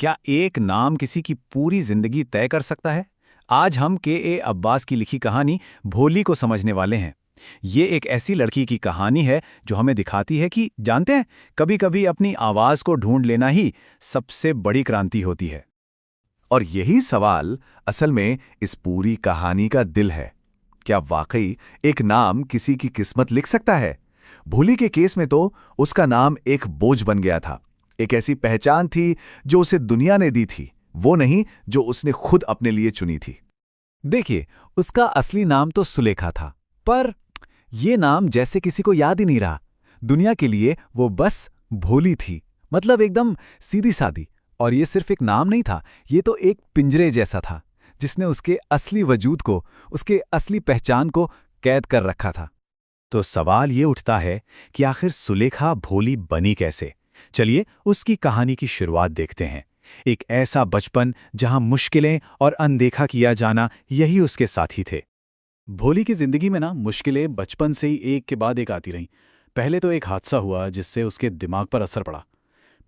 क्या एक नाम किसी की पूरी जिंदगी तय कर सकता है? आज हम के अब्बास की लिखी कहानी भोली को समझने वाले हैं। ये एक ऐसी लड़की की कहानी है जो हमें दिखाती है कि जानते हैं, कभी-कभी अपनी आवाज को ढूंढ लेना ही सबसे बड़ी क्रांति होती है। और यही सवाल असल में इस पूरी कहानी का दिल है। क्या वाकई एक नाम किसी की किस्मत लिख सकता है? भोली के केस में तो उसका नाम एक बोझ बन गया था। एक ऐसी पहचान थी जो उसे दुनिया ने दी थी, वो नहीं जो उसने खुद अपने लिए चुनी थी। देखिए, उसका असली नाम तो सुलेखा था, पर ये नाम जैसे किसी को याद ही नहीं रहा। दुनिया के लिए वो बस भोली थी, मतलब एकदम सीधी सादी। और ये सिर्फ एक नाम नहीं था, ये तो एक पिंजरे जैसा था जिसने उसके असली वजूद को, उसके असली पहचान को कैद कर रखा था। तो सवाल ये उठता है कि आखिर सुलेखा भोली बनी कैसे? चलिए उसकी कहानी की शुरुआत देखते हैं। एक ऐसा बचपन जहां मुश्किलें और अनदेखा किया जाना यही उसके साथी थे। भोली की जिंदगी में मुश्किलें बचपन से ही एक के बाद एक आती रहीं। पहले तो एक हादसा हुआ जिससे उसके दिमाग पर असर पड़ा।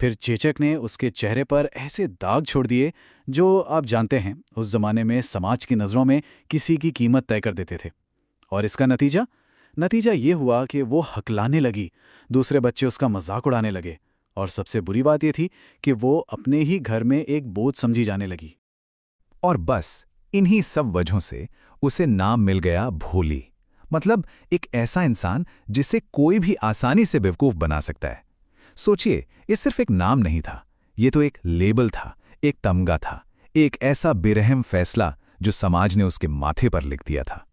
फिर चेचक ने उसके चेहरे पर ऐसे दाग छोड़ दिए जो आप जानते हैं, उस जमाने में समाज की नज़रों में किसी की कीमत तय कर देते थे। और इसका नतीजा नतीजा ये हुआ कि वो हकलाने लगी, दूसरे बच्चे उसका मजाक उड़ाने लगे, और सबसे बुरी बात ये थी कि वो अपने ही घर में एक बोझ समझी जाने लगी। और बस इन्हीं सब वजहों से उसे नाम मिल गया भोली। मतलब एक ऐसा इंसान जिसे कोई भी आसानी से बेवकूफ बना सकता है। सोचिए, ये सिर्फ एक नाम नहीं था, ये तो एक लेबल था, एक तमगा था, एक ऐसा बेरहम फैसला जो समाज ने उसके माथे पर लिख दिया था।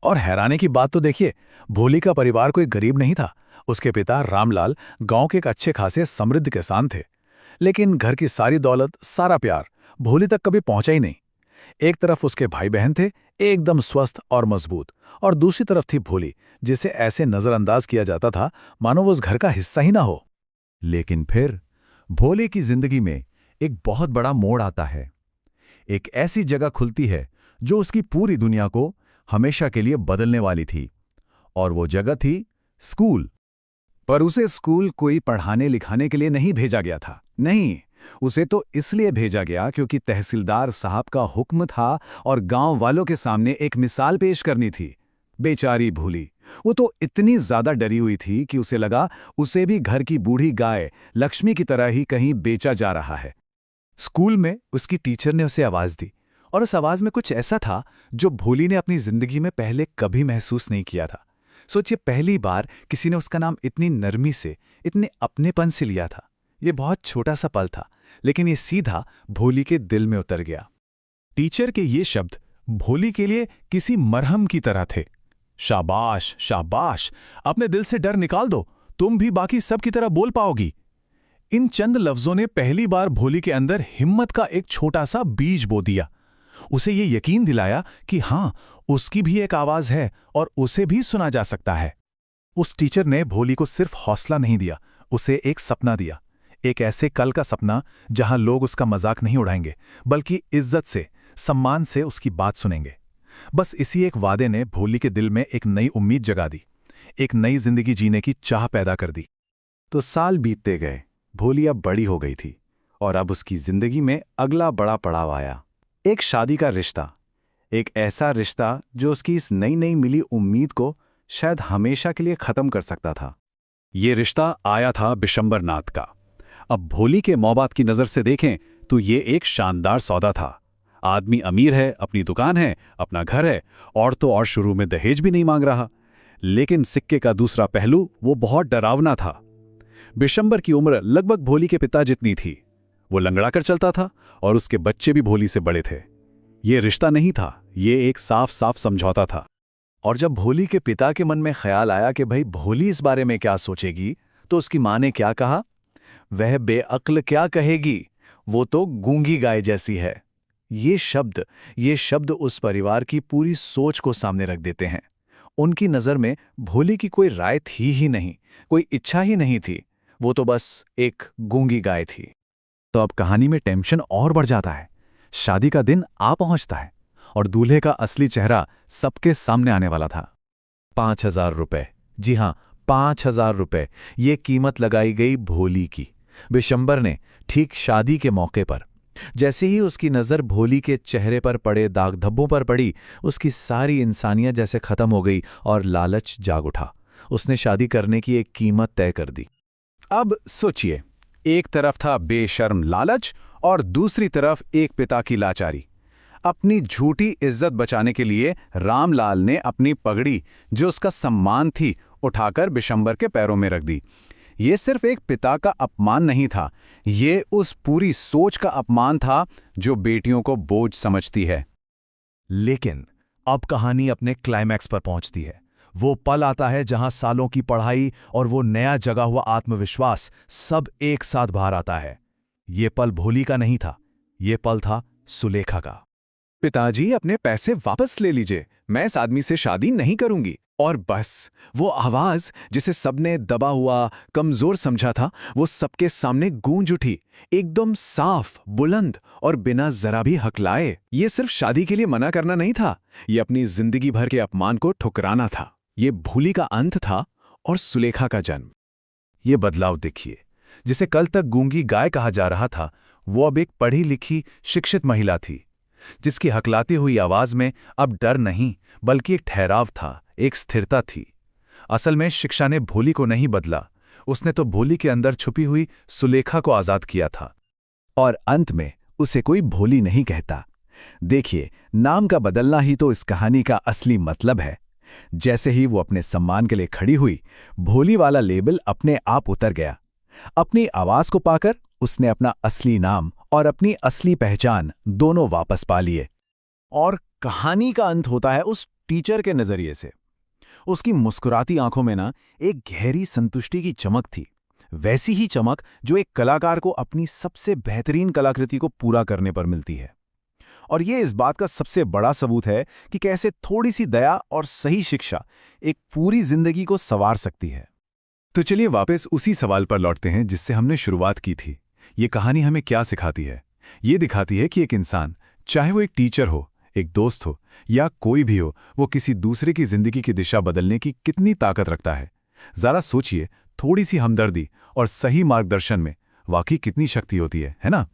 और हैरानी की बात तो देखिए, भोली का परिवार कोई गरीब नहीं था। उसके पिता रामलाल गांव के एक अच्छे खासे समृद्ध किसान थे। लेकिन घर की सारी दौलत, सारा प्यार भोली तक कभी पहुंचा ही नहीं। एक तरफ उसके भाई बहन थे, एकदम स्वस्थ और मजबूत, और दूसरी तरफ थी भोली, जिसे ऐसे नजरअंदाज किया जाता था मानो वो उस घर का हिस्सा ही ना हो। लेकिन फिर भोले की जिंदगी में एक बहुत बड़ा मोड़ आता है। एक ऐसी जगह खुलती है जो उसकी पूरी दुनिया को हमेशा के लिए बदलने वाली थी। और वो जगह थी स्कूल। पर उसे स्कूल कोई पढ़ाने लिखाने के लिए नहीं भेजा गया था। नहीं, उसे तो इसलिए भेजा गया क्योंकि तहसीलदार साहब का हुक्म था और गांव वालों के सामने एक मिसाल पेश करनी थी। बेचारी भोली, वो तो इतनी ज्यादा डरी हुई थी कि उसे लगा उसे भी घर की बूढ़ी गाय लक्ष्मी की तरह ही कहीं बेचा जा रहा है। स्कूल में उसकी टीचर ने उसे आवाज दी, और उस आवाज में कुछ ऐसा था जो भोली ने अपनी जिंदगी में पहले कभी महसूस नहीं किया था। सोचिए, पहली बार किसी ने उसका नाम इतनी नरमी से, इतने अपनेपन से लिया था। ये बहुत छोटा सा पल था, लेकिन ये सीधा भोली के दिल में उतर गया। टीचर के ये शब्द भोली के लिए किसी मरहम की तरह थे। शाबाश शाबाश, अपने दिल से डर निकाल दो, तुम भी बाकी सब की तरह बोल पाओगी। इन चंद लफ्जों ने पहली बार भोली के अंदर हिम्मत का एक छोटा सा बीज बो दिया। उसे ये यकीन दिलाया कि हां, उसकी भी एक आवाज है और उसे भी सुना जा सकता है। उस टीचर ने भोली को सिर्फ हौसला नहीं दिया, उसे एक सपना दिया। एक ऐसे कल का सपना जहां लोग उसका मजाक नहीं उड़ाएंगे, बल्कि इज्जत से, सम्मान से उसकी बात सुनेंगे। बस इसी एक वादे ने भोली के दिल में एक नई उम्मीद जगा दी, एक नई जिंदगी जीने की चाह पैदा कर दी। तो साल बीतते गए, भोली अब बड़ी हो गई थी, और अब उसकी जिंदगी में अगला बड़ा पड़ाव आया। एक शादी का रिश्ता, एक ऐसा रिश्ता जो उसकी इस नई नई मिली उम्मीद को शायद हमेशा के लिए खत्म कर सकता था। ये रिश्ता आया था बिशंबर नाथ का। अब भोली के मौबात की नजर से देखें तो ये एक शानदार सौदा था। आदमी अमीर है, अपनी दुकान है, अपना घर है, और तो और शुरू में दहेज भी नहीं मांग रहा। लेकिन सिक्के का दूसरा पहलू वो बहुत डरावना था। बिशंबर की उम्र लगभग भोली के पिता जितनी थी। वो लंगड़ा कर चलता था और उसके बच्चे भी भोली से बड़े थे। ये रिश्ता नहीं था, ये एक साफ साफ समझौता था। और जब भोली के पिता के मन में ख्याल आया कि भाई भोली इस बारे में क्या सोचेगी, तो उसकी माँ ने क्या कहा? वह बेअक्ल क्या कहेगी, वो तो गूंगी गाय जैसी है। ये शब्द उस परिवार की पूरी सोच को सामने रख देते हैं। उनकी नज़र में भोली की कोई राय थी ही नहीं, कोई इच्छा ही नहीं थी, वो तो बस एक गूंगी गाय थी। तो अब कहानी में टेंशन और बढ़ जाता है। शादी का दिन आ पहुंचता है और दूल्हे का असली चेहरा सबके सामने आने वाला था। 5,000 रुपए, जी हां, 5,000 रुपए, ये कीमत लगाई गई भोली की। बिशंबर ने ठीक शादी के मौके पर जैसे ही उसकी नज़र भोली के चेहरे पर पड़े दाग धब्बों पर पड़ी, उसकी सारी इंसानियत जैसे खत्म हो गई और लालच जाग उठा। उसने शादी करने की एक कीमत तय कर दी। अब सोचिए, एक तरफ था बेशर्म लालच और दूसरी तरफ एक पिता की लाचारी। अपनी झूठी इज्जत बचाने के लिए रामलाल ने अपनी पगड़ी, जो उसका सम्मान थी, उठाकर बिशंबर के पैरों में रख दी। ये सिर्फ एक पिता का अपमान नहीं था, ये उस पूरी सोच का अपमान था जो बेटियों को बोझ समझती है। लेकिन अब कहानी अपने क्लाइमैक्स पर पहुंचती है। वो पल आता है जहां सालों की पढ़ाई और वो नया जगा हुआ आत्मविश्वास सब एक साथ बाहर आता है। ये पल भोली का नहीं था, ये पल था सुलेखा का। पिताजी, अपने पैसे वापस ले लीजिए, मैं इस आदमी से शादी नहीं करूंगी। और बस वो आवाज जिसे सबने दबा हुआ, कमजोर समझा था, वो सबके सामने गूंज उठी, एकदम साफ, बुलंद और बिना जरा भी हकलाए। ये सिर्फ शादी के लिए मना करना नहीं था, ये अपनी जिंदगी भर के अपमान को ठुकराना था। ये भूली का अंत था और सुलेखा का जन्म। ये बदलाव देखिए, जिसे कल तक गूंगी गाय कहा जा रहा था, वो अब एक पढ़ी लिखी शिक्षित महिला थी, जिसकी हकलाती हुई आवाज में अब डर नहीं बल्कि एक ठहराव था, एक स्थिरता थी। असल में शिक्षा ने भोली को नहीं बदला, उसने तो भोली के अंदर छुपी हुई सुलेखा को आजाद किया था। और अंत में उसे कोई भोली नहीं कहता। देखिए, नाम का बदलना ही तो इस कहानी का असली मतलब है। जैसे ही वो अपने सम्मान के लिए खड़ी हुई, भोली वाला लेबल अपने आप उतर गया। अपनी आवाज को पाकर उसने अपना असली नाम और अपनी असली पहचान दोनों वापस पा लिए। और कहानी का अंत होता है उस टीचर के नजरिए से। उसकी मुस्कुराती आंखों में ना एक गहरी संतुष्टि की चमक थी, वैसी ही चमक जो एक कलाकार को अपनी सबसे बेहतरीन कलाकृति को पूरा करने पर मिलती है। और ये इस बात का सबसे बड़ा सबूत है कि कैसे थोड़ी सी दया और सही शिक्षा एक पूरी जिंदगी को संवार सकती है। तो चलिए वापस उसी सवाल पर लौटते हैं जिससे हमने शुरुआत की थी। ये कहानी हमें क्या सिखाती है? ये दिखाती है कि एक इंसान, चाहे वो एक टीचर हो, एक दोस्त हो या कोई भी हो, वो किसी दूसरे की जिंदगी की दिशा बदलने की कितनी ताकत रखता है। जरा सोचिए, थोड़ी सी हमदर्दी और सही मार्गदर्शन में वाकई कितनी शक्ति होती है ना?